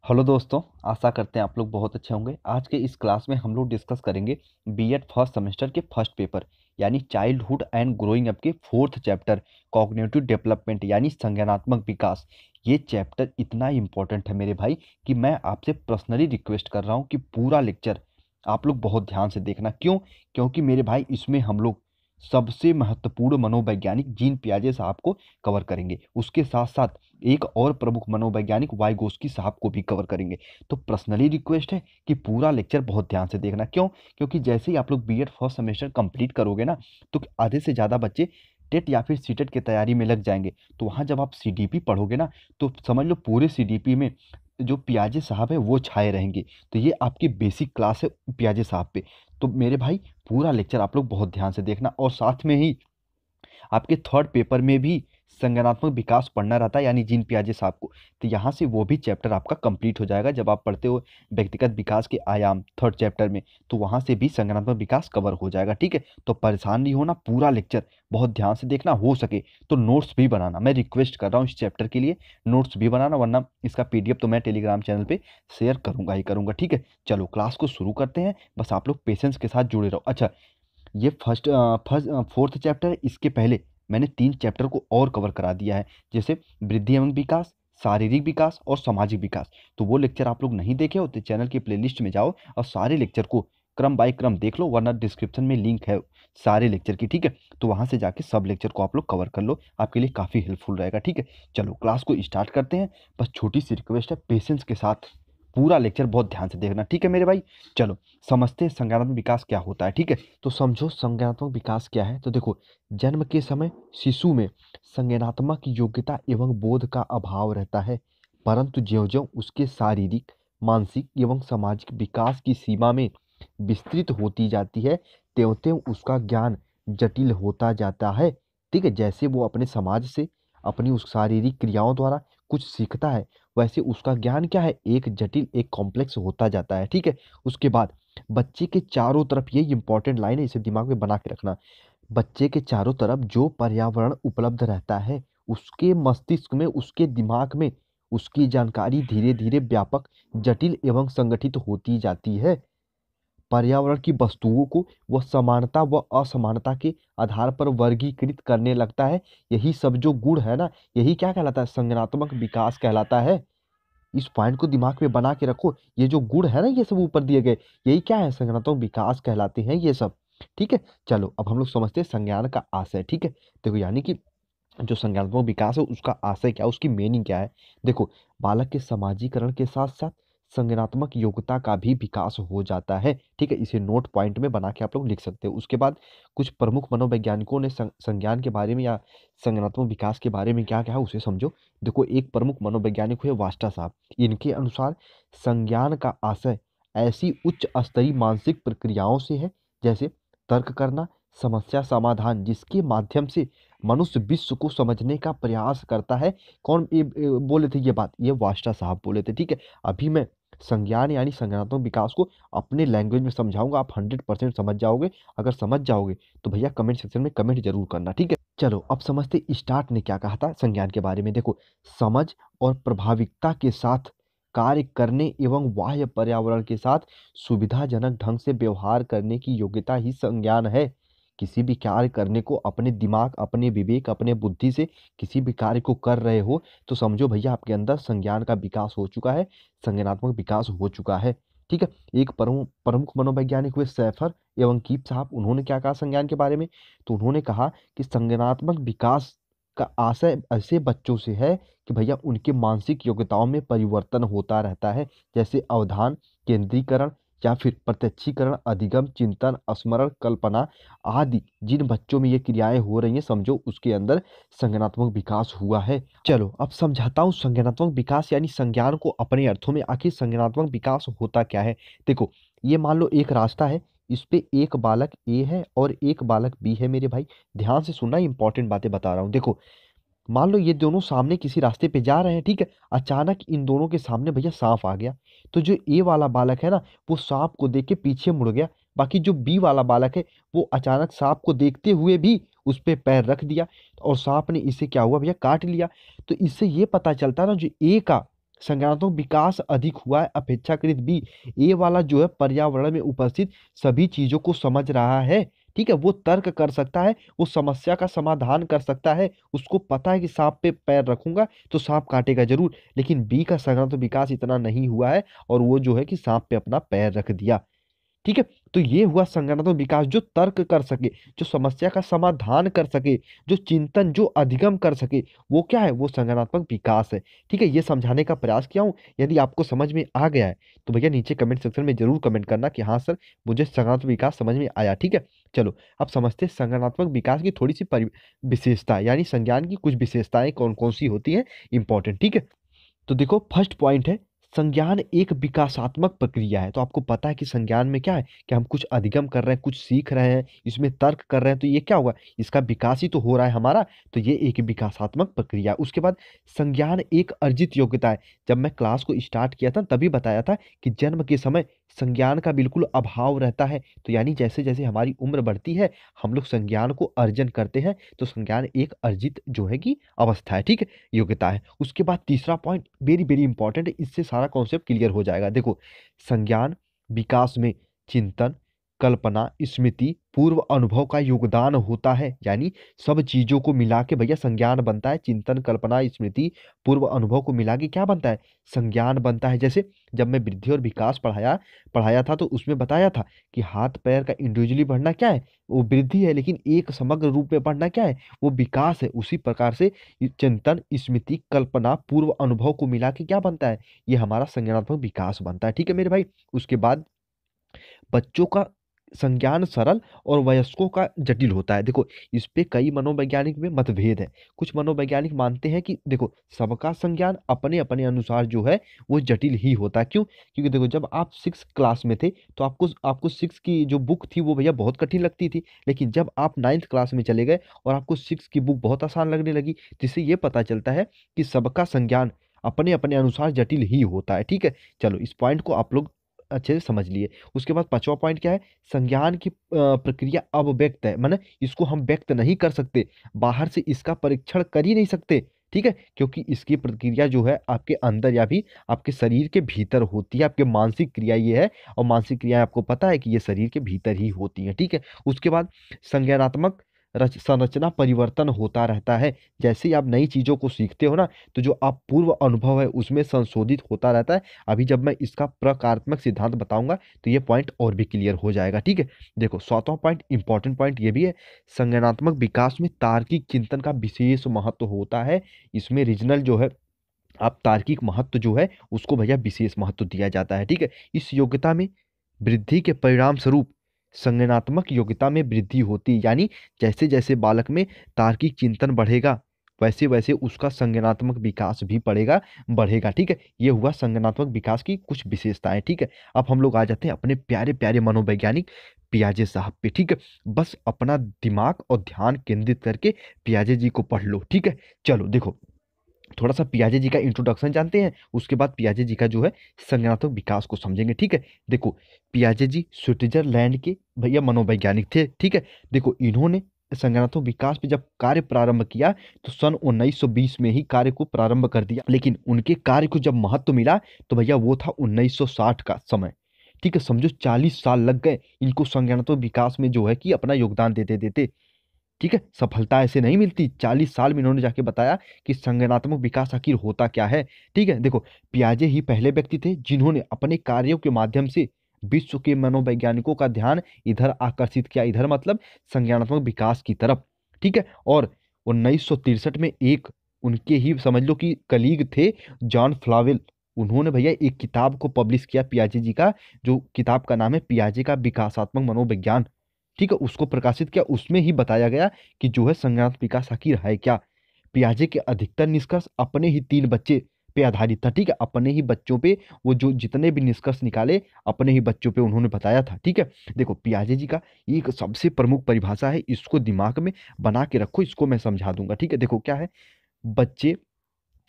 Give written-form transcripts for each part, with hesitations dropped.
Hello दोस्तों, आशा करते हैं आप लोग बहुत अच्छे होंगे। आज के इस क्लास में हम लोग डिस्कस करेंगे बीएड फर्स्ट सेमेस्टर के फर्स्ट पेपर यानी चाइल्डहुड एंड ग्रोइंग अप के फोर्थ चैप्टर कॉग्निटिव डेवलपमेंट यानी संज्ञानात्मक विकास। ये चैप्टर इतना इम्पोर्टेंट है मेरे भाई कि मैं आपसे पर्सनली रिक्वेस्ट कर रहा हूँ कि पूरा लेक्चर आप लोग बहुत ध्यान से देखना। क्यों? क्योंकि मेरे भाई इसमें हम लोग सबसे महत्वपूर्ण मनोवैज्ञानिक जीन पियाजे साहब को कवर करेंगे। उसके साथ साथ एक और प्रमुख मनोवैज्ञानिक वाइगोस्की साहब को भी कवर करेंगे। तो पर्सनली रिक्वेस्ट है कि पूरा लेक्चर बहुत ध्यान से देखना। क्यों? क्योंकि जैसे ही आप लोग बीएड फर्स्ट सेमेस्टर कंप्लीट करोगे ना, तो आधे से ज़्यादा बच्चे टेट या फिर सीटेट की तैयारी में लग जाएंगे। तो वहाँ जब आप सीडीपी पढ़ोगे ना, तो समझ लो पूरे सीडीपी में जो पियाजे साहब है वो छाए रहेंगे। तो ये आपकी बेसिक क्लास है पियाजे साहब पे। तो मेरे भाई पूरा लेक्चर आप लोग बहुत ध्यान से देखना। और साथ में ही आपके थर्ड पेपर में भी संज्ञानात्मक विकास पढ़ना रहता है यानी जीन पियाजे साहब को। तो यहाँ से वो भी चैप्टर आपका कंप्लीट हो जाएगा जब आप पढ़ते हो व्यक्तिगत विकास के आयाम थर्ड चैप्टर में। तो वहाँ से भी संज्ञानात्मक विकास कवर हो जाएगा। ठीक है, तो परेशान नहीं होना, पूरा लेक्चर बहुत ध्यान से देखना। हो सके तो नोट्स भी बनाना, मैं रिक्वेस्ट कर रहा हूँ इस चैप्टर के लिए नोट्स भी बनाना, वरना इसका पीडीएफ तो मैं टेलीग्राम चैनल पे शेयर करूंगा ही करूंगा। ठीक है, चलो क्लास को शुरू करते हैं। बस आप लोग पेशेंस के साथ जुड़े रहो। अच्छा, ये फर्स्ट फोर्थ चैप्टर है। इसके पहले मैंने 3 चैप्टर को और कवर करा दिया है, जैसे वृद्धि एवं विकास, शारीरिक विकास और सामाजिक विकास। तो वो लेक्चर आप लोग नहीं देखे हो तो चैनल की प्लेलिस्ट में जाओ और सारे लेक्चर को क्रम बाय क्रम देख लो, वरना डिस्क्रिप्शन में लिंक है सारे लेक्चर की। ठीक है, तो वहाँ से जाके सब लेक्चर को आप लोग कवर कर लो, आपके लिए काफ़ी हेल्पफुल रहेगा। ठीक है, चलो क्लास को स्टार्ट करते हैं। बस छोटी सी रिक्वेस्ट है, पेशेंस के साथ पूरा लेक्चर बहुत ध्यान से देखना। ठीक है मेरे भाई, चलो समझते हैं संज्ञानात्मक विकास क्या होता है। ठीक है, तो समझो संज्ञानात्मक विकास क्या है। तो देखो, जन्म के समय शिशु में संज्ञानात्मक योग्यता एवं बोध का अभाव रहता है, परंतु ज्यों-ज्यों उसके शारीरिक, मानसिक एवं सामाजिक विकास की सीमा में विस्तृत होती जाती है, त्यों-त्यों उसका ज्ञान जटिल होता जाता है। ठीक है, जैसे वो अपने समाज से, अपनी उस शारीरिक क्रियाओं द्वारा कुछ सीखता है, वैसे उसका ज्ञान क्या है, एक जटिल, एक कॉम्प्लेक्स होता जाता है। ठीक है, उसके बाद बच्चे के चारों तरफ, ये इंपॉर्टेंट लाइन है, इसे दिमाग में बना के रखना। बच्चे के चारों तरफ जो पर्यावरण उपलब्ध रहता है, उसके मस्तिष्क में, उसके दिमाग में उसकी जानकारी धीरे धीरे व्यापक, जटिल एवं संगठित होती जाती है। पर्यावरण की वस्तुओं को वह समानता व असमानता के आधार पर वर्गीकृत करने लगता है। यही सब जो गुण है ना, यही क्या कहलाता है, संज्ञानात्मक विकास कहलाता है। इस पॉइंट को दिमाग में बना के रखो। ये जो गुण है ना, ये सब ऊपर दिए गए, यही क्या है, संज्ञानात्मक विकास कहलाते हैं ये सब। ठीक है, चलो अब हम लोग समझते हैं संज्ञान का आशय। ठीक है, देखो यानी कि जो संज्ञानात्मक विकास है उसका आशय क्या है, उसकी मीनिंग क्या है। देखो, बालक के समाजीकरण के साथ साथ संज्ञानात्मक योग्यता का भी विकास हो जाता है। ठीक है, इसे नोट पॉइंट में बना के आप लोग लिख सकते हो। उसके बाद कुछ प्रमुख मनोवैज्ञानिकों ने संज्ञान के बारे में या संज्ञानात्मक विकास के बारे में क्या कहा उसे समझो। देखो, एक प्रमुख मनोवैज्ञानिक हुए वास्टा साहब। इनके अनुसार संज्ञान का आशय ऐसी उच्च स्तरीय मानसिक प्रक्रियाओं से है, जैसे तर्क करना, समस्या समाधान, जिसके माध्यम से मनुष्य विश्व को समझने का प्रयास करता है। कौन ये बोले थे ये बात? ये वास्टा साहब बोले थे। ठीक है, अभी मैं संज्ञान यानी संज्ञानात्मक विकास को अपने लैंग्वेज में समझाऊंगा, आप 100% समझ जाओगे। अगर समझ जाओगे तो भैया कमेंट सेक्शन में कमेंट जरूर करना। ठीक है, चलो अब समझते स्टार्ट ने क्या कहा था संज्ञान के बारे में। देखो, समझ और प्रभाविकता के साथ कार्य करने एवं बाह्य पर्यावरण के साथ सुविधाजनक ढंग से व्यवहार करने की योग्यता ही संज्ञान है। किसी भी कार्य करने को अपने दिमाग, अपने विवेक, अपने बुद्धि से किसी भी कार्य को कर रहे हो तो समझो भैया आपके अंदर संज्ञान का विकास हो चुका है, संज्ञानात्मक विकास हो चुका है। ठीक है, एक प्रमुख प्रमुख मनोवैज्ञानिक हुए सैफर एवं कीप साहब। उन्होंने क्या कहा संज्ञान के बारे में? तो उन्होंने कहा कि संज्ञानात्मक विकास का आशय ऐसे बच्चों से है कि भैया उनके मानसिक योग्यताओं में परिवर्तन होता रहता है, जैसे अवधान, केंद्रीकरण या फिर प्रत्यक्षीकरण, अधिगम, चिंतन, स्मरण, कल्पना आदि। जिन बच्चों में ये क्रियाएं हो रही हैं, समझो उसके अंदर संज्ञानात्मक विकास हुआ है। चलो अब समझाता हूँ संज्ञानात्मक विकास यानी संज्ञान को अपने अर्थों में। आखिर संज्ञानात्मक विकास होता क्या है? देखो, ये मान लो एक रास्ता है, इस पे एक बालक ए है और एक बालक बी है। मेरे भाई ध्यान से सुनना, इंपॉर्टेंट बातें बता रहा हूँ। देखो, मान लो ये दोनों सामने किसी रास्ते पे जा रहे हैं। ठीक है, अचानक इन दोनों के सामने भैया सांप आ गया। तो जो ए वाला बालक है ना, वो सांप को देख के पीछे मुड़ गया। बाकी जो बी वाला बालक है, वो अचानक सांप को देखते हुए भी उस पे पैर रख दिया और सांप ने इसे क्या हुआ भैया, काट लिया। तो इससे ये पता चलता है ना, जो ए का संज्ञानात्मक विकास अधिक हुआ है अपेक्षाकृत बी। ए वाला जो है पर्यावरण में उपस्थित सभी चीजों को समझ रहा है, ठीक है, वो तर्क कर सकता है, वो समस्या का समाधान कर सकता है, उसको पता है कि सांप पे पैर रखूंगा तो सांप काटेगा जरूर। लेकिन बी का संज्ञानात्मक विकास इतना नहीं हुआ है और वो जो है कि सांप पे अपना पैर रख दिया, ठीक है। तो ये हुआ संज्ञानात्मक विकास, जो तर्क कर सके, जो समस्या का समाधान कर सके, जो चिंतन, जो अधिगम कर सके, वो क्या है, वो संज्ञानात्मक विकास है, ठीक है। ये समझाने का प्रयास किया हूँ। यदि आपको समझ में आ गया है तो भैया नीचे कमेंट सेक्शन में जरूर कमेंट करना कि हाँ सर मुझे संज्ञानात्मक विकास समझ में आया, ठीक है। चलो अब समझते हैं संज्ञानात्मक विकास की थोड़ी सी विशेषता, यानी संज्ञान की कुछ विशेषताएं कौन कौन सी होती हैं, इंपॉर्टेंट, ठीक है। तो देखो फर्स्ट पॉइंट है, संज्ञान एक विकासात्मक प्रक्रिया है। तो आपको पता है कि संज्ञान में क्या है कि हम कुछ अधिगम कर रहे हैं, कुछ सीख रहे हैं, इसमें तर्क कर रहे हैं, तो ये क्या होगा, इसका विकास ही तो हो रहा है हमारा। तो ये एक विकासात्मक प्रक्रिया है। उसके बाद संज्ञान एक अर्जित योग्यता है। जब मैं क्लास को स्टार्ट किया था तभी बताया था कि जन्म के समय संज्ञान का बिल्कुल अभाव रहता है। तो यानी जैसे जैसे हमारी उम्र बढ़ती है हम लोग संज्ञान को अर्जन करते हैं। तो संज्ञान एक अर्जित जो है कि अवस्था है, ठीक है, योग्यता है। उसके बाद तीसरा पॉइंट वेरी वेरी इंपॉर्टेंट है, इससे सारा कॉन्सेप्ट क्लियर हो जाएगा। देखो संज्ञान विकास में चिंतन, कल्पना, स्मृति, पूर्व अनुभव का योगदान होता है। यानी सब चीजों को मिला के भैया संज्ञान बनता है। चिंतन, कल्पना, स्मृति, पूर्व अनुभव को मिला के क्या बनता है, संज्ञान बनता है। जैसे जब मैं वृद्धि और विकास पढ़ाया पढ़ाया था तो उसमें बताया था कि हाथ पैर का इंडिविजुअली बढ़ना क्या है, वो वृद्धि है, लेकिन एक समग्र रूप में बढ़ना क्या है, वो विकास है। उसी प्रकार से ये चिंतन, स्मृति, कल्पना, पूर्व अनुभव को मिला के क्या बनता है, ये हमारा संज्ञानात्मक विकास बनता है, ठीक है मेरे भाई। उसके बाद बच्चों का संज्ञान सरल और वयस्कों का जटिल होता है। देखो इस पे कई मनोवैज्ञानिक में मतभेद है। कुछ मनोवैज्ञानिक मानते हैं कि देखो सबका संज्ञान अपने अपने अनुसार जो है वो जटिल ही होता है। क्यों? क्योंकि देखो जब आप 6 क्लास में थे तो आपको आपको 6 की जो बुक थी वो भैया बहुत कठिन लगती थी। लेकिन जब आप 9th क्लास में चले गए और आपको 6 की बुक बहुत आसान लगने लगी, जिससे ये पता चलता है कि सबका संज्ञान अपने अपने अनुसार जटिल ही होता है, ठीक है। चलो इस पॉइंट को आप लोग अच्छे से समझ लिए। उसके बाद पांचवा पॉइंट क्या है, संज्ञान की प्रक्रिया अव्यक्त है, माने इसको हम व्यक्त नहीं कर सकते, बाहर से इसका परीक्षण कर ही नहीं सकते, ठीक है, क्योंकि इसकी प्रक्रिया जो है आपके अंदर या भी आपके शरीर के भीतर होती है। आपके मानसिक क्रिया ये है और मानसिक क्रिया आपको पता है कि ये शरीर के भीतर ही होती है, ठीक है। उसके बाद संज्ञानात्मक संरचना परिवर्तन होता रहता है। जैसे ही आप नई चीजों को सीखते हो ना तो जो आप पूर्व अनुभव है उसमें संशोधित होता रहता है। अभी जब मैं इसका प्रकारात्मक सिद्धांत बताऊंगा तो ये पॉइंट और भी क्लियर हो जाएगा, ठीक है। देखो 7वां पॉइंट इंपॉर्टेंट पॉइंट ये भी है, संज्ञानात्मक विकास में तार्किक चिंतन का विशेष महत्व होता है। इसमें रीजनल जो है आप तार्किक महत्व जो है उसको भैया विशेष महत्व दिया जाता है, ठीक है। इस योग्यता में वृद्धि के परिणाम स्वरूप संज्ञानात्मक योग्यता में वृद्धि होती, यानी जैसे जैसे बालक में तार्किक चिंतन बढ़ेगा वैसे वैसे उसका संज्ञानात्मक विकास भी बढ़ेगा, ठीक है। ये हुआ संज्ञानात्मक विकास की कुछ विशेषताएं, ठीक है। अब हम लोग आ जाते हैं अपने प्यारे प्यारे मनोवैज्ञानिक पियाजे साहब पे, ठीक है। बस अपना दिमाग और ध्यान केंद्रित करके पियाजे जी को पढ़ लो, ठीक है। चलो देखो थोड़ा सा पियाजे जी का इंट्रोडक्शन जानते हैं, उसके बाद पियाजे जी का जो है संज्ञानात्मक विकास को समझेंगे, ठीक है। देखो पियाजे जी स्विट्जरलैंड के भैया मनोवैज्ञानिक थे, ठीक है। देखो इन्होंने संज्ञानात्मक विकास पे जब कार्य प्रारंभ किया तो सन 1920 में ही कार्य को प्रारंभ कर दिया, लेकिन उनके कार्य को जब महत्व मिला तो भैया वो था 1960 का समय, ठीक है। समझो 40 साल लग गए इनको संज्ञानात्मक विकास में जो है कि अपना योगदान देते देते, ठीक है। सफलता ऐसे नहीं मिलती, 40 साल में इन्होंने जाके बताया कि संज्ञानात्मक विकास आखिर होता क्या है, ठीक है। देखो पियाजे ही पहले व्यक्ति थे जिन्होंने अपने कार्यों के माध्यम से विश्व के मनोवैज्ञानिकों का ध्यान इधर आकर्षित किया, इधर मतलब संज्ञानात्मक विकास की तरफ, ठीक है। और 1963 में एक उनके ही समझ लो कि कलीग थे जॉन फ्लावेल, उन्होंने भैया एक किताब को पब्लिश किया पियाजे जी का, जो किताब का नाम है पियाजे का विकासात्मक मनोविज्ञान, ठीक है। उसको प्रकाशित किया, उसमें ही बताया गया कि जो है संज्ञानात्मक विकास आखिर है क्या। पियाजे के अधिकतर निष्कर्ष अपने ही 3 बच्चे पे आधारित था, ठीक है। अपने ही बच्चों पे वो जो जितने भी निष्कर्ष निकाले अपने ही बच्चों पे उन्होंने बताया था, ठीक है। देखो पियाजे जी का एक सबसे प्रमुख परिभाषा है, इसको दिमाग में बना के रखो, इसको मैं समझा दूंगा, ठीक है। देखो क्या है, बच्चे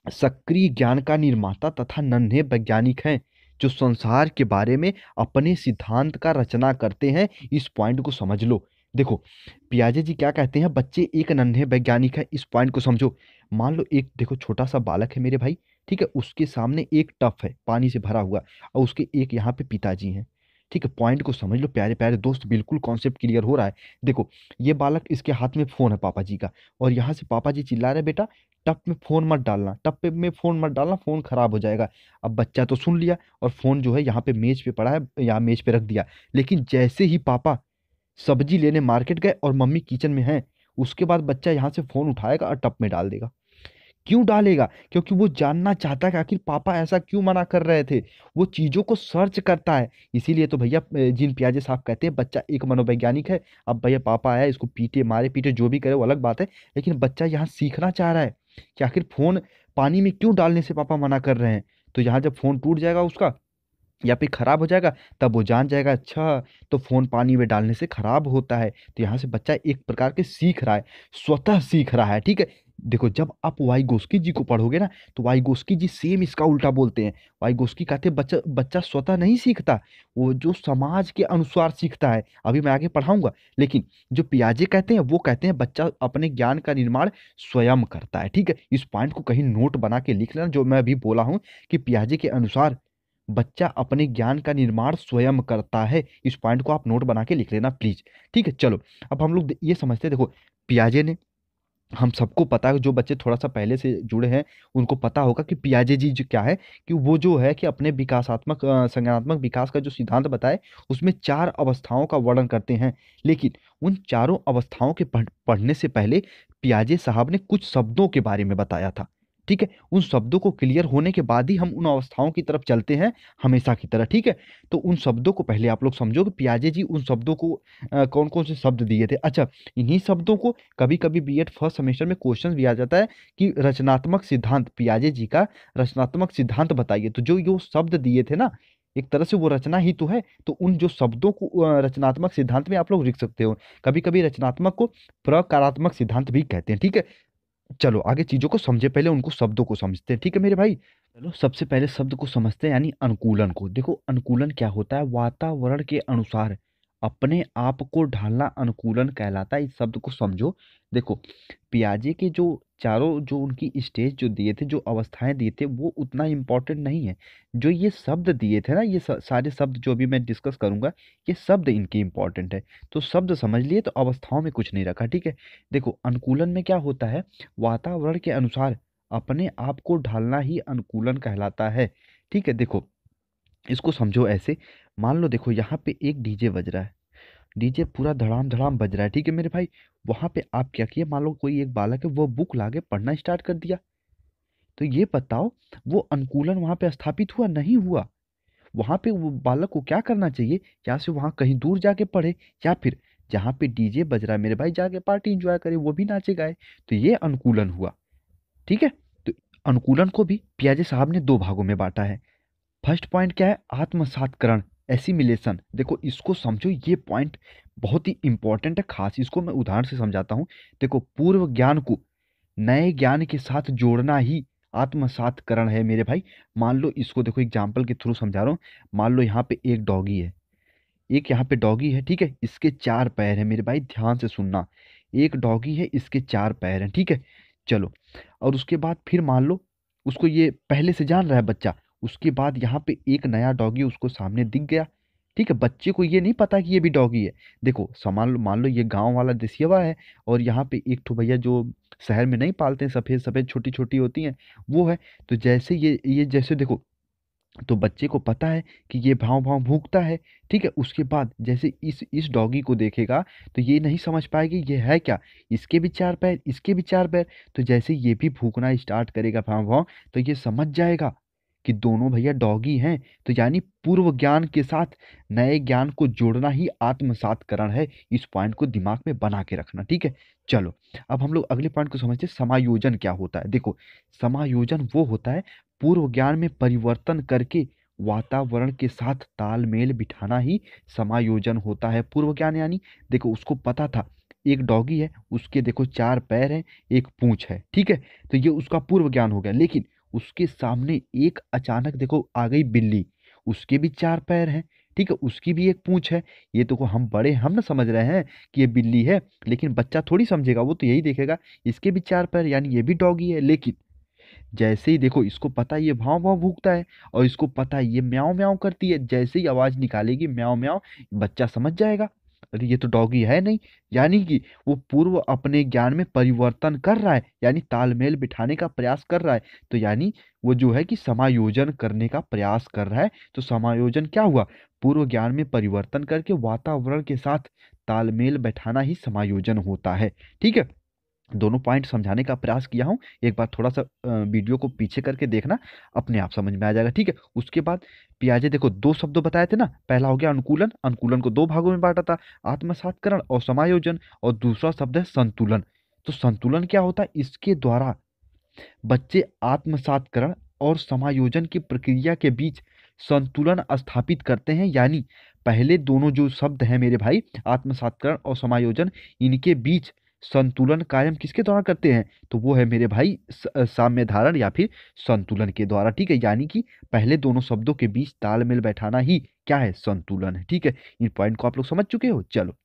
सक्रिय ज्ञान का निर्माता तथा नन्हे वैज्ञानिक हैं जो संसार के बारे में अपने सिद्धांत का रचना करते हैं। इस पॉइंट को समझ लो। देखो पियाजे जी क्या कहते हैं, बच्चे एक नन्हे वैज्ञानिक हैं, इस पॉइंट को समझो। मान लो एक देखो छोटा सा बालक है मेरे भाई, ठीक है, उसके सामने एक टब है पानी से भरा हुआ और उसके एक यहाँ पे पिताजी हैं। ठीक है, पॉइंट को समझ लो प्यारे प्यारे दोस्त, बिल्कुल कॉन्सेप्ट क्लियर हो रहा है। देखो, ये बालक, इसके हाथ में फोन है पापा जी का, और यहाँ से पापा जी चिल्ला रहे, बेटा टब में फोन मत डालना, टब पे में फोन मत डालना, फोन खराब हो जाएगा। अब बच्चा तो सुन लिया और फोन जो है यहाँ पे मेज पे पड़ा है, यहाँ मेज पे रख दिया। लेकिन जैसे ही पापा सब्जी लेने मार्केट गए और मम्मी किचन में है, उसके बाद बच्चा यहाँ से फोन उठाएगा और टब में डाल देगा। क्यों डालेगा? क्योंकि वो जानना चाहता है कि आखिर पापा ऐसा क्यों मना कर रहे थे। वो चीज़ों को सर्च करता है। इसीलिए तो भैया जीन पियाजे साहब कहते हैं बच्चा एक मनोवैज्ञानिक है। अब भैया पापा आया, इसको पीटे मारे पीटे जो भी करे वो अलग बात है, लेकिन बच्चा यहाँ सीखना चाह रहा है कि आखिर फ़ोन पानी में क्यों डालने से पापा मना कर रहे हैं। तो यहाँ जब फ़ोन टूट जाएगा उसका या फिर खराब हो जाएगा, तब वो जान जाएगा, अच्छा तो फ़ोन पानी में डालने से खराब होता है। तो यहाँ से बच्चा एक प्रकार के सीख रहा है, स्वतः सीख रहा है। ठीक है, देखो जब आप वाइगोस्की जी को पढ़ोगे ना, तो वाइगोस्की जी सेम इसका उल्टा बोलते हैं। वाइगोस्की कहते हैं बच्चा बच्चा स्वतः नहीं सीखता, वो जो समाज के अनुसार सीखता है। अभी मैं आगे पढ़ाऊंगा। लेकिन जो पियाजे कहते हैं वो कहते हैं बच्चा अपने ज्ञान का निर्माण स्वयं करता है। ठीक है, इस पॉइंट को कहीं नोट बना के लिख लेना, जो मैं अभी बोला हूँ कि पियाजे के अनुसार बच्चा अपने ज्ञान का निर्माण स्वयं करता है। इस पॉइंट को आप नोट बना के लिख लेना प्लीज। ठीक है, चलो अब हम लोग ये समझते हैं। देखो, पियाजे ने, हम सबको पता है, जो बच्चे थोड़ा सा पहले से जुड़े हैं उनको पता होगा कि पियाजे जी जो क्या है, कि वो जो है कि अपने विकासात्मक संज्ञानात्मक विकास का जो सिद्धांत बताए, उसमें 4 अवस्थाओं का वर्णन करते हैं। लेकिन उन चारों अवस्थाओं के पढ़ने से पहले पियाजे साहब ने कुछ शब्दों के बारे में बताया था। ठीक है, उन शब्दों को क्लियर होने के बाद ही हम उन अवस्थाओं की तरफ चलते हैं, हमेशा की तरह। ठीक है, तो उन शब्दों को पहले आप लोग समझो कि पियाजे जी उन शब्दों को कौन कौन से शब्द दिए थे। अच्छा, इन्हीं शब्दों को कभी कभी बीएड फर्स्ट सेमेस्टर में क्वेश्चन भी आ जाता है कि रचनात्मक सिद्धांत, पियाजे जी का रचनात्मक सिद्धांत बताइए। तो जो ये शब्द दिए थे ना, एक तरह से वो रचना ही तो है। तो उन जो शब्दों को रचनात्मक सिद्धांत में आप लोग लिख सकते हो। कभी कभी रचनात्मक को प्रकारात्मक सिद्धांत भी कहते हैं। ठीक है, चलो आगे चीजों को समझे, पहले उनको शब्दों को समझते हैं। ठीक है मेरे भाई, चलो सबसे पहले शब्द को समझते हैं, यानी अनुकूलन को। देखो, अनुकूलन क्या होता है? वातावरण के अनुसार अपने आप को ढालना अनुकूलन कहलाता है। इस शब्द को समझो। देखो, पियाजे के जो चारों जो उनकी स्टेज जो दिए थे, जो अवस्थाएं दिए थे, वो उतना इम्पोर्टेंट नहीं है। जो ये शब्द दिए थे ना, ये सारे शब्द जो अभी मैं डिस्कस करूंगा, ये शब्द इनके इम्पोर्टेंट है। तो शब्द समझ लिए तो अवस्थाओं में कुछ नहीं रखा। ठीक है, देखो अनुकूलन में क्या होता है, वातावरण के अनुसार अपने आप को ढालना ही अनुकूलन कहलाता है। ठीक है, देखो इसको समझो ऐसे। मान लो देखो, यहाँ पे एक डीजे बज रहा है, डीजे पूरा धड़ाम धड़ाम बज रहा है। ठीक है मेरे भाई, वहां पे आप क्या किए, मान लो कोई एक बालक है, वो बुक लाके पढ़ना स्टार्ट कर दिया। तो ये बताओ, वो अनुकूलन वहां पे स्थापित हुआ? नहीं हुआ। वहां पे वो बालक को क्या करना चाहिए, या से वहां कहीं दूर जाके पढ़े, या फिर जहाँ पे डीजे बज रहा है मेरे भाई, जाके पार्टी एंजॉय करे, वो भी नाचे गाए। तो ये अनुकूलन हुआ। ठीक है, तो अनुकूलन को भी पियाजे साहब ने 2 भागों में बांटा है। फर्स्ट पॉइंट क्या है? आत्मसातकरण, एसिमिलेशन। देखो इसको समझो, ये पॉइंट बहुत ही इंपॉर्टेंट है, खास इसको मैं उदाहरण से समझाता हूँ। देखो, पूर्व ज्ञान को नए ज्ञान के साथ जोड़ना ही आत्मसातकरण है मेरे भाई। मान लो इसको, देखो एग्जाम्पल के थ्रू समझा रहा हूँ। मान लो यहाँ पे एक डॉगी है, एक यहाँ पे डॉगी है। ठीक है, इसके 4 पैर हैं मेरे भाई, ध्यान से सुनना। एक डॉगी है, इसके 4 पैर हैं। ठीक है, चलो, और उसके बाद फिर मान लो उसको ये पहले से जान रहा है बच्चा। उसके बाद यहाँ पे एक नया डॉगी उसको सामने दिख गया। ठीक है, बच्चे को ये नहीं पता कि ये भी डॉगी है। देखो सामान लो, मान लो ये गांव वाला देसियवा है, और यहाँ पे एक ठो भैया जो शहर में नहीं पालते हैं, सफेद सफेद छोटी छोटी होती हैं, वो है। तो जैसे ये जैसे देखो, तो बच्चे को पता है कि ये भाव भाव भूखता है। ठीक है, उसके बाद जैसे इस डॉगी को देखेगा, तो ये नहीं समझ पाएगी ये है क्या, इसके भी 4 पैर, इसके भी 4 पैर। तो जैसे ये भी भूखना स्टार्ट करेगा भाव भाव, तो ये समझ जाएगा कि दोनों भैया डॉगी हैं। तो यानी पूर्व ज्ञान के साथ नए ज्ञान को जोड़ना ही आत्मसातकरण है। इस पॉइंट को दिमाग में बना के रखना। ठीक है, चलो अब हम लोग अगले पॉइंट को समझते हैं, समायोजन क्या होता है। देखो, समायोजन वो होता है, पूर्व ज्ञान में परिवर्तन करके वातावरण के साथ तालमेल बिठाना ही समायोजन होता है। पूर्व ज्ञान यानी, देखो उसको पता था एक डॉगी है, उसके देखो 4 पैर हैं, एक पूंछ है। ठीक है, तो ये उसका पूर्व ज्ञान हो गया। लेकिन उसके सामने एक अचानक देखो आ गई बिल्ली, उसके भी 4 पैर हैं। ठीक है, उसकी भी एक पूंछ है। ये तो हम बड़े, हम ना समझ रहे हैं कि ये बिल्ली है, लेकिन बच्चा थोड़ी समझेगा, वो तो यही देखेगा इसके भी 4 पैर, यानी ये भी डॉगी है। लेकिन जैसे ही देखो इसको पता है ये भाव भाव भूखता है और इसको पता है ये म्याऊं म्याऊं करती है, जैसे ही आवाज निकालेगी म्याऊं म्याऊं, बच्चा समझ जाएगा अरे ये तो डॉगी है नहीं। यानी कि वो पूर्व अपने ज्ञान में परिवर्तन कर रहा है, यानी तालमेल बिठाने का प्रयास कर रहा है। तो यानी वो जो है कि समायोजन करने का प्रयास कर रहा है। तो समायोजन क्या हुआ, पूर्व ज्ञान में परिवर्तन करके वातावरण के साथ तालमेल बैठाना ही समायोजन होता है। ठीक है, दोनों पॉइंट समझाने का प्रयास किया हूँ, एक बार थोड़ा सा वीडियो को पीछे करके देखना, अपने आप समझ में आ जाएगा। ठीक है, उसके बाद पियाजे देखो दो शब्द बताए थे ना, पहला हो गया अनुकूलन, अनुकूलन को दो भागों में बांटा था, आत्मसातकरण और समायोजन, और दूसरा शब्द है संतुलन। तो संतुलन क्या होता है, इसके द्वारा बच्चे आत्मसातकरण और समायोजन की प्रक्रिया के बीच संतुलन स्थापित करते हैं। यानी पहले दोनों जो शब्द हैं मेरे भाई, आत्मसातकरण और समायोजन, इनके बीच संतुलन कायम किसके द्वारा करते हैं, तो वो है मेरे भाई साम्य धारण या फिर संतुलन के द्वारा। ठीक है, यानी कि पहले दोनों शब्दों के बीच तालमेल बैठाना ही क्या है, संतुलन है। ठीक है, इन पॉइंट को आप लोग समझ चुके हो। चलो,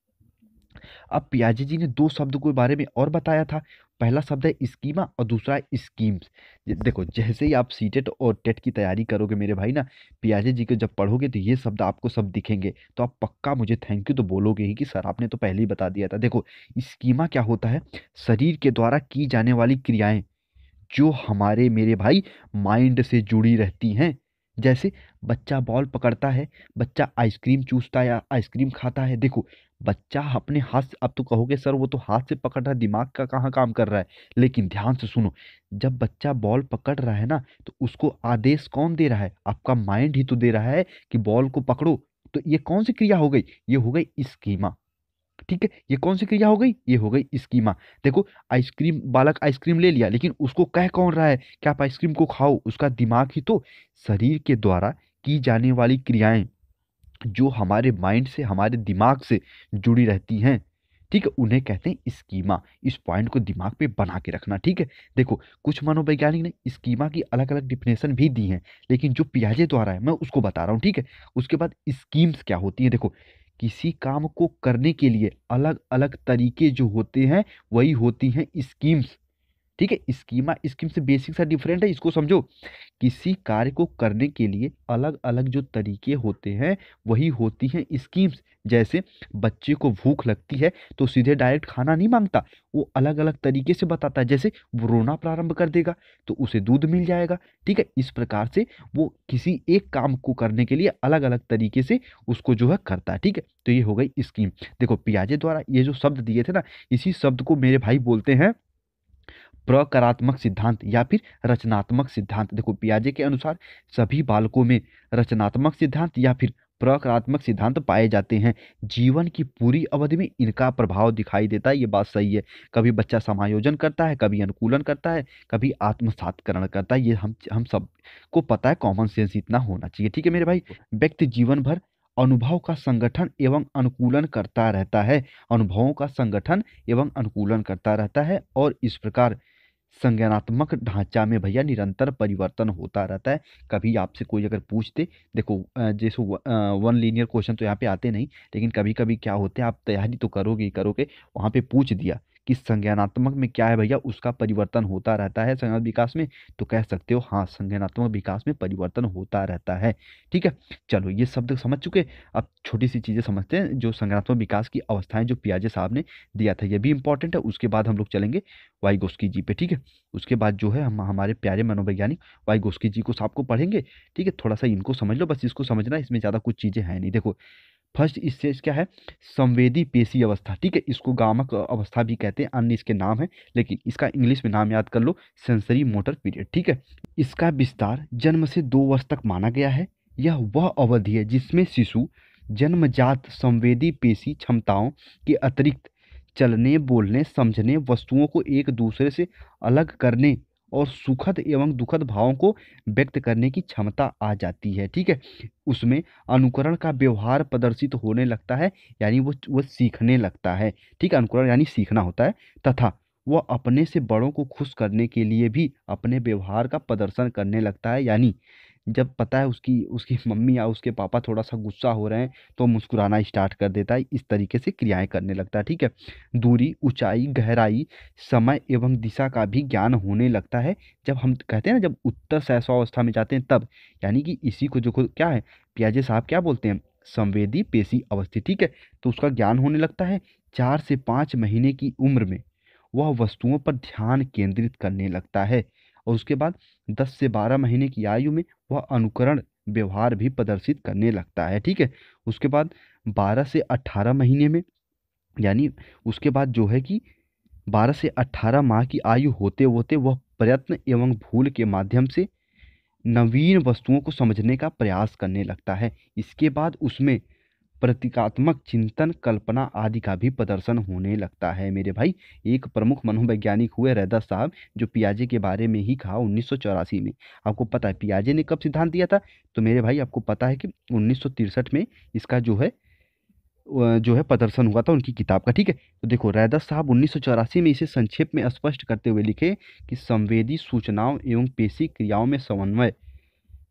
अब पियाजे जी ने दो शब्द के बारे में और बताया था, पहला शब्द है स्कीमा और दूसरा है स्कीम्स। देखो जैसे ही आप सीटेट और टेट की तैयारी करोगे मेरे भाई ना, पियाजे जी को जब पढ़ोगे तो ये शब्द आपको सब दिखेंगे, तो आप पक्का मुझे थैंक यू तो बोलोगे ही कि सर आपने तो पहले ही बता दिया था। देखो स्कीमा क्या होता है, शरीर के द्वारा की जाने वाली क्रियाएं जो हमारे मेरे भाई माइंड से जुड़ी रहती हैं। जैसे बच्चा बॉल पकड़ता है, बच्चा आइसक्रीम चूसता है या आइसक्रीम खाता है। देखो बच्चा अपने हाथ से, अब तो कहोगे सर वो तो हाथ से पकड़ रहा है, दिमाग का कहाँ काम कर रहा है, लेकिन ध्यान से सुनो, जब बच्चा बॉल पकड़ रहा है ना, तो उसको आदेश कौन दे रहा है, आपका माइंड ही तो दे रहा है कि बॉल को पकड़ो। तो ये कौन सी क्रिया हो गई, ये हो गई स्कीमा। ठीक है, ये कौन सी क्रिया हो गई, ये हो गई स्कीमा। देखो आइसक्रीम, बालक आइसक्रीम ले लिया, लेकिन उसको कह कौन रहा है कि आप आइसक्रीम को खाओ, उसका दिमाग ही तो। शरीर के द्वारा की जाने वाली क्रियाएं जो हमारे माइंड से, हमारे दिमाग से जुड़ी रहती हैं, ठीक है, उन्हें कहते हैं स्कीमा। इस पॉइंट को दिमाग पे बना के रखना। ठीक है, देखो कुछ मनोवैज्ञानिक ने स्कीमा की अलग अलग डिफिनेशन भी दी हैं, लेकिन जो पियाजे द्वारा है मैं उसको बता रहा हूँ। ठीक है, उसके बाद स्कीम्स क्या होती है, देखो किसी काम को करने के लिए अलग अलग तरीके जो होते हैं वही होती हैं स्कीम्स। ठीक है, स्कीमा स्कीम से बेसिक सा डिफरेंट है, इसको समझो। किसी कार्य को करने के लिए अलग अलग जो तरीके होते हैं वही होती हैं स्कीम्स। जैसे बच्चे को भूख लगती है तो सीधे डायरेक्ट खाना नहीं मांगता, वो अलग अलग तरीके से बताता है। जैसे वो रोना प्रारंभ कर देगा तो उसे दूध मिल जाएगा। ठीक है, इस प्रकार से वो किसी एक काम को करने के लिए अलग अलग तरीके से उसको जो है करता है। ठीक है, तो ये हो गई स्कीम। देखो पियाजे द्वारा ये जो शब्द दिए थे ना, इसी शब्द को मेरे भाई बोलते हैं प्रकारात्मक सिद्धांत या फिर रचनात्मक सिद्धांत। देखो पियाजे के अनुसार सभी बालकों में रचनात्मक सिद्धांत या फिर प्रकारात्मक सिद्धांत पाए जाते हैं। जीवन की पूरी अवधि में इनका प्रभाव दिखाई देता है, ये बात सही है। कभी बच्चा समायोजन करता है, कभी अनुकूलन करता है, कभी आत्मसातकरण करता है। ये हम सब को पता है, कॉमन सेंस इतना होना चाहिए। ठीक है मेरे भाई, व्यक्ति जीवन भर अनुभव का संगठन एवं अनुकूलन करता रहता है, अनुभवों का संगठन एवं अनुकूलन करता रहता है, और इस प्रकार संज्ञानात्मक ढांचा में भैया निरंतर परिवर्तन होता रहता है। कभी आपसे कोई अगर पूछते, देखो जैसे वन लीनियर क्वेश्चन तो यहाँ पे आते नहीं, लेकिन कभी कभी क्या होते हैं, आप तैयारी तो करोगे ही करोगे, वहाँ पे पूछ दिया कि संज्ञानात्मक में क्या है भैया, उसका परिवर्तन होता रहता है संज्ञानात्मक विकास में, तो कह सकते हो हाँ संज्ञानात्मक विकास में परिवर्तन होता रहता है। ठीक है, चलो ये शब्द समझ चुके। अब छोटी सी चीजें समझते हैं, जो संज्ञानात्मक विकास की अवस्थाएं जो पियाजे साहब ने दिया था, ये भी इंपॉर्टेंट है। उसके बाद हम लोग चलेंगे वाइगोस्की जी पे। ठीक है, उसके बाद जो है हम हमारे प्यारे मनोवैज्ञानिक वाइगोस्की जी को आपको पढ़ेंगे। ठीक है, थोड़ा सा इनको समझ लो, बस इसको समझना, इसमें ज़्यादा कुछ चीज़ें हैं नहीं। देखो फर्स्ट स्टेज क्या है, संवेदी पेशी अवस्था। ठीक है, इसको गामक अवस्था भी कहते हैं, अन्य इसके नाम है, लेकिन इसका इंग्लिश में नाम याद कर लो, सेंसरी मोटर पीरियड। ठीक है, इसका विस्तार जन्म से 2 वर्ष तक माना गया है। यह वह अवधि है जिसमें शिशु जन्मजात संवेदी पेशी क्षमताओं के अतिरिक्त चलने, बोलने, समझने, वस्तुओं को एक दूसरे से अलग करने और सुखद एवं दुखद भावों को व्यक्त करने की क्षमता आ जाती है। ठीक है, उसमें अनुकरण का व्यवहार प्रदर्शित होने लगता है, यानी वो सीखने लगता है। ठीक है, अनुकरण यानी सीखना होता है। तथा वह अपने से बड़ों को खुश करने के लिए भी अपने व्यवहार का प्रदर्शन करने लगता है, यानी जब पता है उसकी उसकी मम्मी या उसके पापा थोड़ा सा गुस्सा हो रहे हैं तो मुस्कुराना स्टार्ट कर देता है, इस तरीके से क्रियाएं करने लगता है। ठीक है, दूरी, ऊंचाई, गहराई, समय एवं दिशा का भी ज्ञान होने लगता है जब हम कहते हैं ना, जब उत्तर सहस्रावस्था में जाते हैं तब। यानी कि इसी को जो क्या है, पियाजे साहब क्या बोलते हैं, संवेदी पेशी अवस्थित। ठीक है, तो उसका ज्ञान होने लगता है 4 से 5 महीने की उम्र में। वह वस्तुओं पर ध्यान केंद्रित करने लगता है, और उसके बाद 10 से 12 महीने की आयु में वह अनुकरण व्यवहार भी प्रदर्शित करने लगता है। ठीक है, उसके बाद 12 से 18 महीने में, यानी उसके बाद जो है कि 12 से 18 माह की आयु होते होते वह प्रयत्न एवं भूल के माध्यम से नवीन वस्तुओं को समझने का प्रयास करने लगता है। इसके बाद उसमें प्रतीकात्मक चिंतन, कल्पना आदि का भी प्रदर्शन होने लगता है मेरे भाई। एक प्रमुख मनोवैज्ञानिक हुए रैदास साहब, जो पियाजे के बारे में ही कहा 1984 में। आपको पता है पियाजे ने कब सिद्धांत दिया था? तो मेरे भाई आपको पता है कि 1963 में इसका जो है प्रदर्शन हुआ था उनकी किताब का। ठीक है, तो देखो रैदास साहब 1984 में इसे संक्षेप में स्पष्ट करते हुए लिखे कि संवेदी सूचनाओं एवं पेशी क्रियाओं में समन्वय,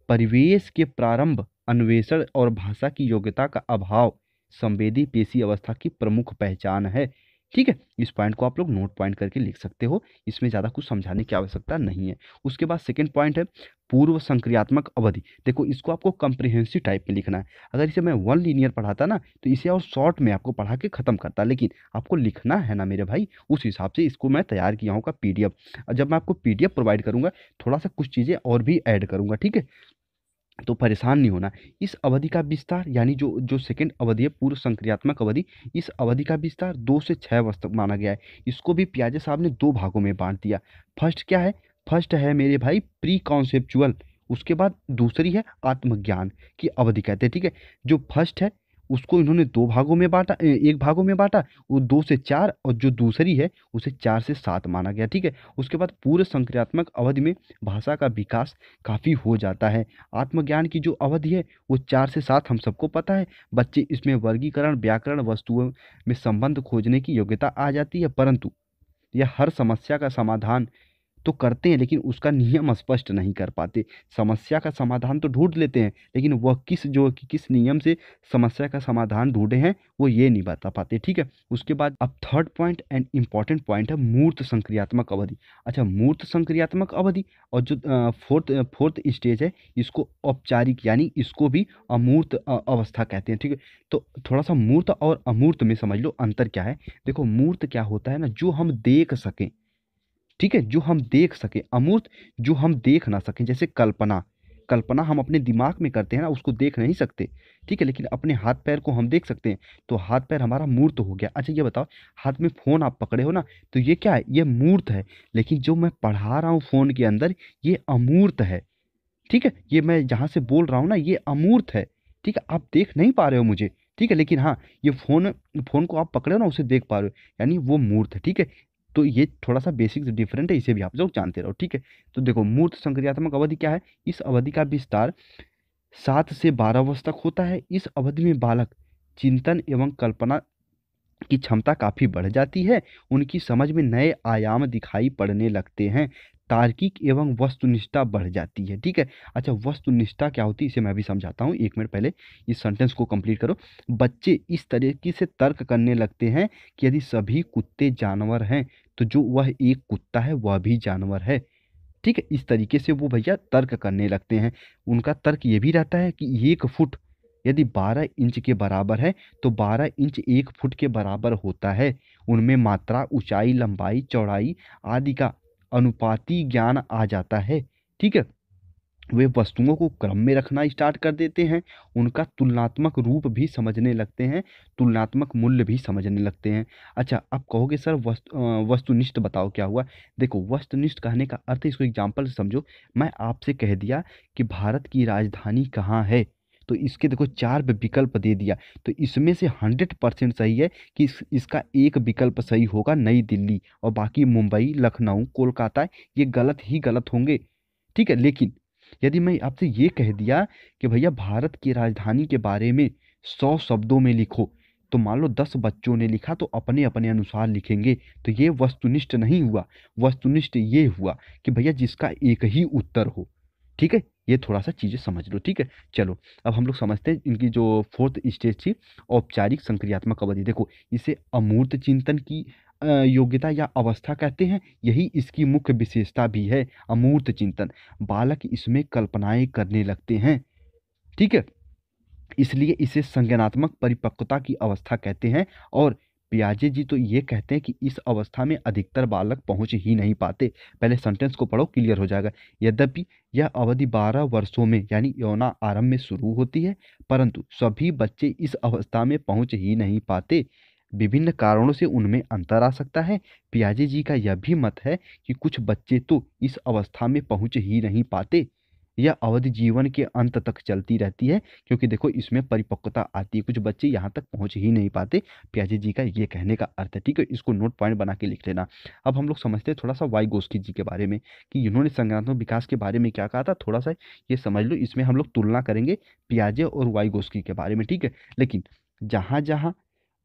परिवेश के प्रारंभ, अन्वेषण और भाषा की योग्यता का अभाव संवेदी पेशी अवस्था की प्रमुख पहचान है। ठीक है, इस पॉइंट को आप लोग नोट पॉइंट करके लिख सकते हो, इसमें ज़्यादा कुछ समझाने की आवश्यकता नहीं है। उसके बाद सेकंड पॉइंट है पूर्व संक्रियात्मक अवधि। देखो इसको आपको कंप्रिहेंसिव टाइप में लिखना है। अगर इसे मैं वन लीनियर पढ़ाता ना तो इसे और शॉर्ट में आपको पढ़ा के ख़त्म करता, लेकिन आपको लिखना है ना मेरे भाई, उस हिसाब से इसको मैं तैयार किया हूँ का पीडीएफ। और जब मैं आपको पीडीएफ प्रोवाइड करूँगा थोड़ा सा कुछ चीज़ें और भी ऐड करूँगा। ठीक है, तो परेशान नहीं होना। इस अवधि का विस्तार, यानी जो जो सेकंड अवधि है पूर्व संक्रियात्मक अवधि, इस अवधि का विस्तार 2 से 6 वर्ष तक माना गया है। इसको भी पियाजे साहब ने 2 भागों में बांट दिया। फर्स्ट क्या है? फर्स्ट है मेरे भाई प्री कॉन्सेप्चुअल, उसके बाद दूसरी है आत्मज्ञान की अवधि कहते हैं। ठीक है, जो फर्स्ट है उसको इन्होंने 2 भागों में बांटा, एक भागों में बांटा, वो 2 से 4, और जो दूसरी है उसे 4 से 7 माना गया। ठीक है, उसके बाद पूर्व संक्रियात्मक अवधि में भाषा का विकास काफ़ी हो जाता है। आत्मज्ञान की जो अवधि है वो 4 से 7 हम सबको पता है। बच्चे इसमें वर्गीकरण, व्याकरण, वस्तुओं में संबंध खोजने की योग्यता आ जाती है, परंतु यह हर समस्या का समाधान तो करते हैं लेकिन उसका नियम स्पष्ट नहीं कर पाते। समस्या का समाधान तो ढूंढ लेते हैं, लेकिन वह किस नियम से समस्या का समाधान ढूंढे हैं वो ये नहीं बता पाते। ठीक है, उसके बाद अब third point and important point है मूर्त संक्रियात्मक अवधि। अच्छा, मूर्त संक्रियात्मक अवधि और जो फोर्थ फोर्थ स्टेज है इसको औपचारिक, यानी इसको भी अमूर्त अवस्था कहते हैं। ठीक है, तो थोड़ा सा मूर्त और अमूर्त में समझ लो अंतर क्या है। देखो मूर्त क्या होता है ना, जो हम देख सकें। ठीक है, जो हम देख सकें। अमूर्त जो हम देख ना सकें, जैसे कल्पना। कल्पना हम अपने दिमाग में करते हैं ना, उसको देख नहीं सकते। ठीक है, लेकिन अपने हाथ पैर को हम देख सकते हैं, तो हाथ पैर हमारा मूर्त हो गया। अच्छा ये बताओ, हाथ में फ़ोन आप पकड़े हो ना, तो ये क्या है? ये मूर्त है। लेकिन जो मैं पढ़ा रहा हूँ फ़ोन के अंदर, ये अमूर्त है। ठीक है, ये मैं जहाँ से बोल रहा हूँ ना ये अमूर्त है। ठीक है, आप देख नहीं पा रहे हो मुझे। ठीक है, लेकिन हाँ, ये फ़ोन फ़ोन को आप पकड़े हो ना, उसे देख पा रहे हो, यानी वो मूर्त है। ठीक है, तो ये थोड़ा सा बेसिक डिफरेंट है, इसे भी आप लोग जानते रहो। ठीक है, तो देखो मूर्त संक्रियात्मक अवधि क्या है? इस अवधि का विस्तार 7 से 12 वर्ष तक होता है। इस अवधि में बालक चिंतन एवं कल्पना की क्षमता काफ़ी बढ़ जाती है। उनकी समझ में नए आयाम दिखाई पड़ने लगते हैं। तार्किक एवं वस्तुनिष्ठता बढ़ जाती है। ठीक है, अच्छा वस्तुनिष्ठता क्या होती है इसे मैं भी समझाता हूँ। 1 मिनट पहले इस सेंटेंस को कंप्लीट करो। बच्चे इस तरीके से तर्क करने लगते हैं कि यदि सभी कुत्ते जानवर हैं तो जो वह एक कुत्ता है वह भी जानवर है। ठीक है, इस तरीके से वो भैया तर्क करने लगते हैं। उनका तर्क ये भी रहता है कि 1 फुट यदि 12 इंच के बराबर है तो 12 इंच 1 फुट के बराबर होता है। उनमें मात्रा, ऊंचाई, लंबाई, चौड़ाई आदि का अनुपाती ज्ञान आ जाता है। ठीक है, वे वस्तुओं को क्रम में रखना स्टार्ट कर देते हैं। उनका तुलनात्मक रूप भी समझने लगते हैं, तुलनात्मक मूल्य भी समझने लगते हैं। अच्छा, आप कहोगे सर वस्तुनिष्ठ बताओ क्या हुआ? देखो वस्तुनिष्ठ कहने का अर्थ, इसको एग्जाम्पल से समझो। मैं आपसे कह दिया कि भारत की राजधानी कहाँ है, तो इसके देखो 4 विकल्प दे दिया, तो इसमें से 100% सही है कि इसका एक विकल्प सही होगा नई दिल्ली, और बाकी मुंबई, लखनऊ, कोलकाता ये गलत ही गलत होंगे। ठीक है, लेकिन यदि मैं आपसे ये कह दिया कि भैया भारत की राजधानी के बारे में 100 शब्दों में लिखो, तो मान लो 10 बच्चों ने लिखा तो अपने अपने अनुसार लिखेंगे, तो ये वस्तुनिष्ठ नहीं हुआ। वस्तुनिष्ठ ये हुआ कि भैया जिसका एक ही उत्तर हो। ठीक है, ये थोड़ा सा चीज़ें समझ लो, ठीक है। चलो अब हम लोग समझते हैं इनकी जो फोर्थ स्टेज थी, औपचारिक संक्रियात्मक अवधि। देखो इसे अमूर्त चिंतन की योग्यता या अवस्था कहते हैं। यही इसकी मुख्य विशेषता भी है, अमूर्त चिंतन। बालक इसमें कल्पनाएं करने लगते हैं, ठीक है, इसलिए इसे संज्ञानात्मक परिपक्वता की अवस्था कहते हैं। और पियाजे जी तो ये कहते हैं कि इस अवस्था में अधिकतर बालक पहुंच ही नहीं पाते। पहले सेंटेंस को पढ़ो, क्लियर हो जाएगा। यद्यपि यह अवधि 12 वर्षों में यानी यौना आरंभ में शुरू होती है, परंतु सभी बच्चे इस अवस्था में पहुंच ही नहीं पाते। विभिन्न कारणों से उनमें अंतर आ सकता है। पियाजे जी का यह भी मत है कि कुछ बच्चे तो इस अवस्था में पहुंच ही नहीं पाते। यह अवधि जीवन के अंत तक चलती रहती है, क्योंकि देखो इसमें परिपक्वता आती है, कुछ बच्चे यहाँ तक पहुँच ही नहीं पाते। पियाजे जी का ये कहने का अर्थ है, ठीक है, इसको नोट पॉइंट बना के लिख लेना। अब हम लोग समझते हैं थोड़ा सा वाइगोस्की जी के बारे में, कि इन्होंने संज्ञानात्मक विकास के बारे में क्या कहा था, थोड़ा सा ये समझ लो। इसमें हम लोग तुलना करेंगे पियाजे और वाइगोस्की के बारे में, ठीक है। लेकिन जहाँ जहाँ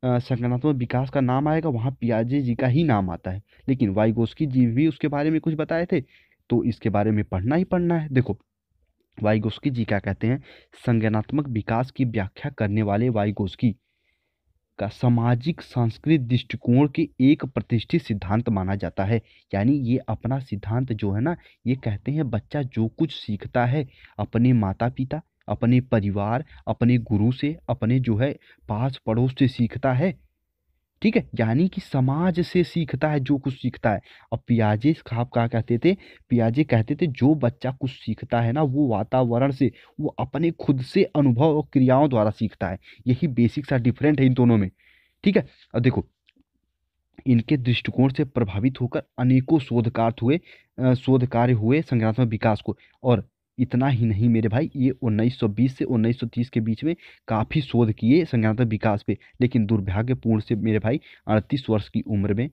संज्ञानात्मक विकास का नाम आएगा वहाँ पियाजे जी का ही नाम आता है, लेकिन वाइगोस्की जी भी उसके बारे में कुछ बताए थे, तो इसके बारे में पढ़ना ही पढ़ना है। देखो वाइगोस्की जी क्या कहते हैं, संज्ञानात्मक विकास की व्याख्या करने वाले वाइगोस्की का सामाजिक सांस्कृतिक दृष्टिकोण के एक प्रतिष्ठित सिद्धांत माना जाता है। यानी ये अपना सिद्धांत जो है ना, ये कहते हैं बच्चा जो कुछ सीखता है अपने माता पिता, अपने परिवार, अपने गुरु से, अपने जो है पास पड़ोस से सीखता है, ठीक है, यानी कि समाज से सीखता है जो कुछ सीखता है। अब पियाजे साहब क्या कहते थे, पियाजे कहते थे जो बच्चा कुछ सीखता है ना वो वातावरण से, वो अपने खुद से अनुभव और क्रियाओं द्वारा सीखता है। यही बेसिक सा डिफरेंट है इन दोनों में, ठीक है। अब देखो इनके दृष्टिकोण से प्रभावित होकर अनेकों शोध कार्य हुए संज्ञानात्मक विकास को। और इतना ही नहीं मेरे भाई, ये 1920 से 1930 के बीच में काफ़ी शोध किए संज्ञानात्मक विकास पे, लेकिन दुर्भाग्यपूर्ण से मेरे भाई 38 वर्ष की उम्र में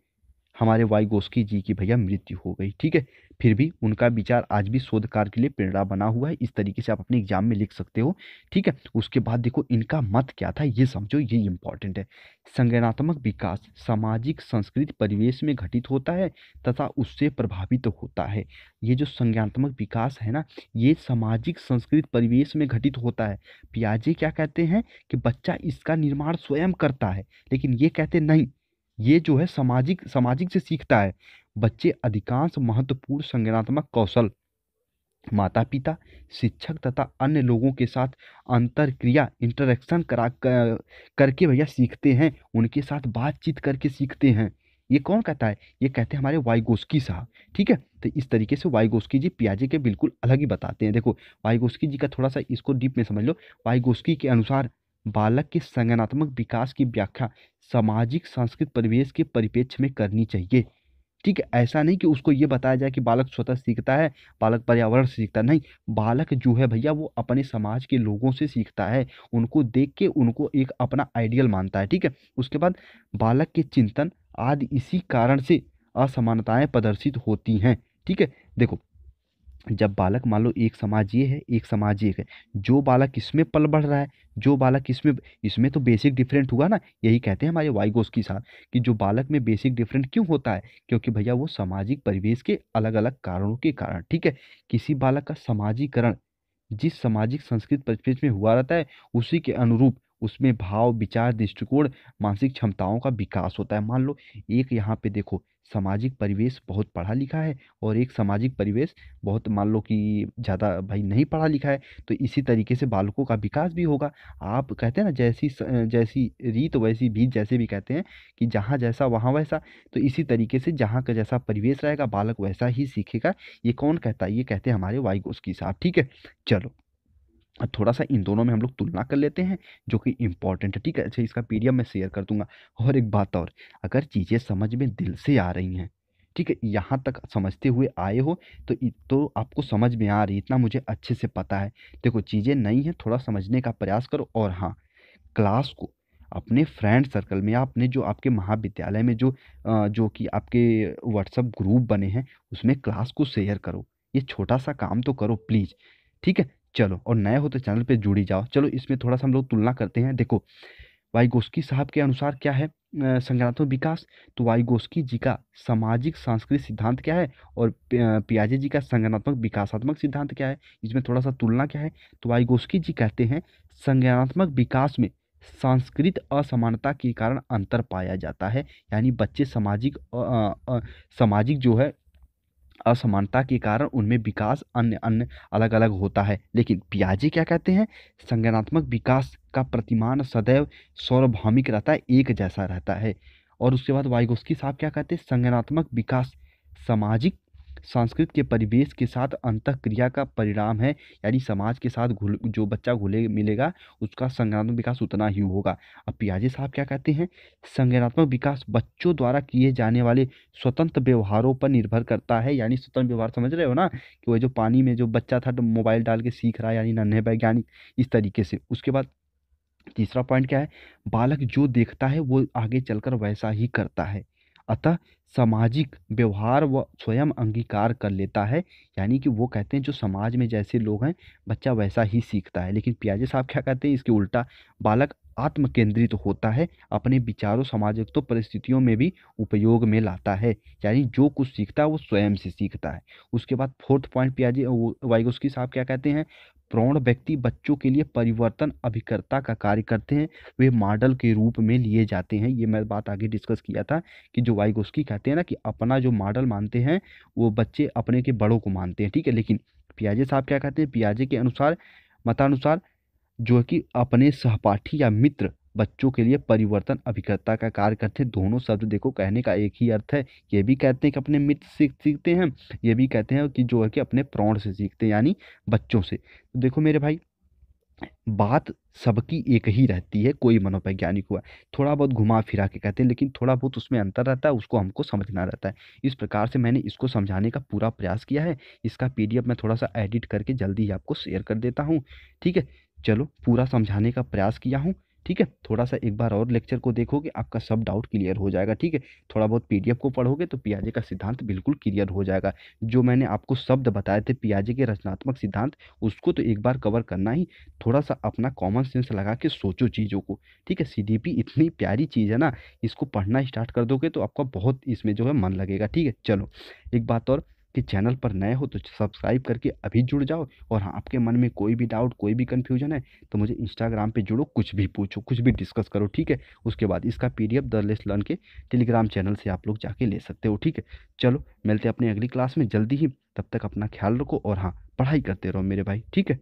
हमारे वाइगोस्की जी की भैया मृत्यु हो गई, ठीक है। फिर भी उनका विचार आज भी शोध कार्य के लिए प्रेरणा बना हुआ है। इस तरीके से आप अपने एग्जाम में लिख सकते हो, ठीक है। उसके बाद देखो इनका मत क्या था ये समझो, ये इंपॉर्टेंट है। संज्ञानात्मक विकास सामाजिक संस्कृति परिवेश में घटित होता है तथा उससे प्रभावित होता है। ये जो संज्ञानात्मक विकास है ना, ये सामाजिक संस्कृति परिवेश में घटित होता है। पियाजे क्या कहते हैं कि बच्चा इसका निर्माण स्वयं करता है, लेकिन ये कहते नहीं, ये जो है सामाजिक सामाजिक से सीखता है। बच्चे अधिकांश महत्वपूर्ण संज्ञानात्मक कौशल माता पिता, शिक्षक तथा अन्य लोगों के साथ अंतर क्रिया इंटरेक्शन करके भैया सीखते हैं, उनके साथ बातचीत करके सीखते हैं। ये कौन कहता है, ये कहते हैं हमारे वाइगोस्की साहब, ठीक है। तो इस तरीके से वाइगोस्की जी पियाजे के बिल्कुल अलग ही बताते हैं। देखो वाइगोस्की जी का थोड़ा सा इसको डीप में समझ लो। वाइगोस्की के अनुसार बालक के संज्ञानात्मक विकास की व्याख्या सामाजिक सांस्कृतिक परिवेश के परिप्रेक्ष्य में करनी चाहिए, ठीक है। ऐसा नहीं कि उसको ये बताया जाए कि बालक स्वतः सीखता है, बालक पर्यावरण से सीखता है, नहीं। बालक जो है भैया वो अपने समाज के लोगों से सीखता है, उनको देख के उनको एक अपना आइडियल मानता है, ठीक है। उसके बाद बालक के चिंतन आदि इसी कारण से असमानताएं प्रदर्शित होती हैं, ठीक है। देखो जब बालक मान लो एक समाज ये है एक समाज ये है, जो बालक इसमें पल बढ़ रहा है, जो बालक इसमें इसमें तो बेसिक डिफरेंट हुआ ना। यही कहते हैं हमारे वाइगोस्की साहब कि जो बालक में बेसिक डिफरेंट क्यों होता है, क्योंकि भैया वो सामाजिक परिवेश के अलग अलग कारणों के कारण, ठीक है। किसी बालक का समाजीकरण जिस सामाजिक संस्कृत परिप्रेक्ष्य में हुआ रहता है उसी के अनुरूप उसमें भाव विचार दृष्टिकोण मानसिक क्षमताओं का विकास होता है। मान लो एक यहाँ पे देखो सामाजिक परिवेश बहुत पढ़ा लिखा है और एक सामाजिक परिवेश बहुत मान लो कि ज़्यादा भाई नहीं पढ़ा लिखा है, तो इसी तरीके से बालकों का विकास भी होगा। आप कहते हैं ना जैसी रीत वैसी भीत, जैसे भी कहते हैं कि जहाँ जैसा वहाँ वैसा, तो इसी तरीके से जहाँ का जैसा परिवेश रहेगा बालक वैसा ही सीखेगा। ये कौन कहता है, ये कहते हैं हमारे वाइगोस्की साहब, ठीक है। चलो अब थोड़ा सा इन दोनों में हम लोग तुलना कर लेते हैं जो कि इंपॉर्टेंट है, ठीक है। अच्छा इसका पीडीएफ मैं शेयर कर दूंगा। और एक बात और, अगर चीज़ें समझ में दिल से आ रही हैं, ठीक है, यहाँ तक समझते हुए आए हो तो आपको समझ में आ रही है, इतना मुझे अच्छे से पता है। देखो चीज़ें नई हैं, थोड़ा समझने का प्रयास करो। और हाँ, क्लास को अपने फ्रेंड सर्कल में या अपने जो आपके महाविद्यालय में जो कि आपके व्हाट्सएप ग्रुप बने हैं उसमें क्लास को शेयर करो। ये छोटा सा काम तो करो प्लीज़, ठीक है। चलो और नए हो तो चैनल पे जुड़ ही जाओ। चलो इसमें थोड़ा सा हम लोग तुलना करते हैं। देखो वाइगोस्की साहब के अनुसार क्या है संज्ञानात्मक विकास? तो वाइगोस्की जी का सामाजिक सांस्कृतिक सिद्धांत क्या है और पियाजे जी का संज्ञानात्मक विकासात्मक सिद्धांत क्या है? इसमें थोड़ा सा तुलना क्या है? तो वाइगोस्की जी कहते हैं संज्ञानात्मक विकास में सांस्कृतिक असमानता के कारण अंतर पाया जाता है, यानी बच्चे सामाजिक जो है असमानता के कारण उनमें विकास अन्य अन्य अलग अलग होता है। लेकिन पियाजे क्या कहते हैं? संज्ञानात्मक विकास का प्रतिमान सदैव सार्वभौमिक रहता है, एक जैसा रहता है। और उसके बाद वाइगोस्की साहब क्या कहते हैं? संज्ञानात्मक विकास सामाजिक सांस्कृतिक के परिवेश के साथ अंतःक्रिया का परिणाम है, यानी समाज के साथ घुल जो बच्चा घुले मिलेगा उसका संज्ञानात्मक विकास उतना ही होगा। अब पियाजे साहब क्या कहते हैं? संज्ञानात्मक विकास बच्चों द्वारा किए जाने वाले स्वतंत्र व्यवहारों पर निर्भर करता है, यानी स्वतंत्र व्यवहार समझ रहे हो ना, कि वो जो पानी में जो बच्चा था तो मोबाइल डाल के सीख रहा है, यानी नन्हे वैज्ञानिक इस तरीके से। उसके बाद तीसरा पॉइंट क्या है? बालक जो देखता है वो आगे चलकर वैसा ही करता है, अतः सामाजिक व्यवहार वो स्वयं अंगीकार कर लेता है, यानी कि वो कहते हैं जो समाज में जैसे लोग हैं बच्चा वैसा ही सीखता है। लेकिन पियाजे साहब क्या कहते हैं? इसके उल्टा, बालक आत्म केंद्रित होता है, अपने विचारों सामाजिक तो परिस्थितियों में भी उपयोग में लाता है, यानी जो कुछ सीखता है वो स्वयं से सीखता है। उसके बाद फोर्थ पॉइंट पियाजे वाइगोस्की साहब क्या कहते हैं? प्रौढ़ व्यक्ति बच्चों के लिए परिवर्तन अभिकर्ता का कार्य करते हैं, वे मॉडल के रूप में लिए जाते हैं। ये मैं बात आगे डिस्कस किया था कि जो वाइगोस्की कहते हैं ना कि अपना जो मॉडल मानते हैं वो बच्चे अपने के बड़ों को मानते हैं, ठीक है। लेकिन पियाजे साहब क्या कहते हैं? पियाजे के अनुसार मतानुसार जो है कि अपने सहपाठी या मित्र बच्चों के लिए परिवर्तन अभिकर्ता का कार्य करते हैं। दोनों शब्द देखो कहने का एक ही अर्थ है। ये भी कहते हैं कि अपने मित्र से सीखते हैं, ये भी कहते हैं कि जो है कि अपने प्रौढ़ से सीखते हैं, यानी बच्चों से। तो देखो मेरे भाई, बात सबकी एक ही रहती है, कोई मनोवैज्ञानिक हुआ थोड़ा बहुत घुमा फिरा के कहते हैं, लेकिन थोड़ा बहुत उसमें अंतर रहता है, उसको हमको समझना रहता है। इस प्रकार से मैंने इसको समझाने का पूरा प्रयास किया है। इसका पीडीएफ मैं थोड़ा सा एडिट करके जल्दी ही आपको शेयर कर देता हूँ, ठीक है। चलो, पूरा समझाने का प्रयास किया हूँ, ठीक है। थोड़ा सा एक बार और लेक्चर को देखोगे आपका सब डाउट क्लियर हो जाएगा, ठीक है। थोड़ा बहुत पीडीएफ को पढ़ोगे तो पियाजे का सिद्धांत बिल्कुल क्लियर हो जाएगा। जो मैंने आपको शब्द बताए थे पियाजे के रचनात्मक सिद्धांत, उसको तो एक बार कवर करना ही। थोड़ा सा अपना कॉमन सेंस लगा के सोचो चीज़ों को, ठीक है। सीडीपी इतनी प्यारी चीज़ है ना, इसको पढ़ना स्टार्ट कर दोगे तो आपका बहुत इसमें जो है मन लगेगा, ठीक है। चलो, एक बात और कि चैनल पर नए हो तो सब्सक्राइब करके अभी जुड़ जाओ। और हाँ, आपके मन में कोई भी डाउट कोई भी कन्फ्यूजन है तो मुझे इंस्टाग्राम पे जुड़ो, कुछ भी पूछो, कुछ भी डिस्कस करो, ठीक है। उसके बाद इसका पीडीएफ द लेस लर्न के टेलीग्राम चैनल से आप लोग जाके ले सकते हो, ठीक है। चलो, मिलते हैं अपनी अगली क्लास में जल्दी ही। तब तक अपना ख्याल रखो और हाँ, पढ़ाई करते रहो मेरे भाई, ठीक है।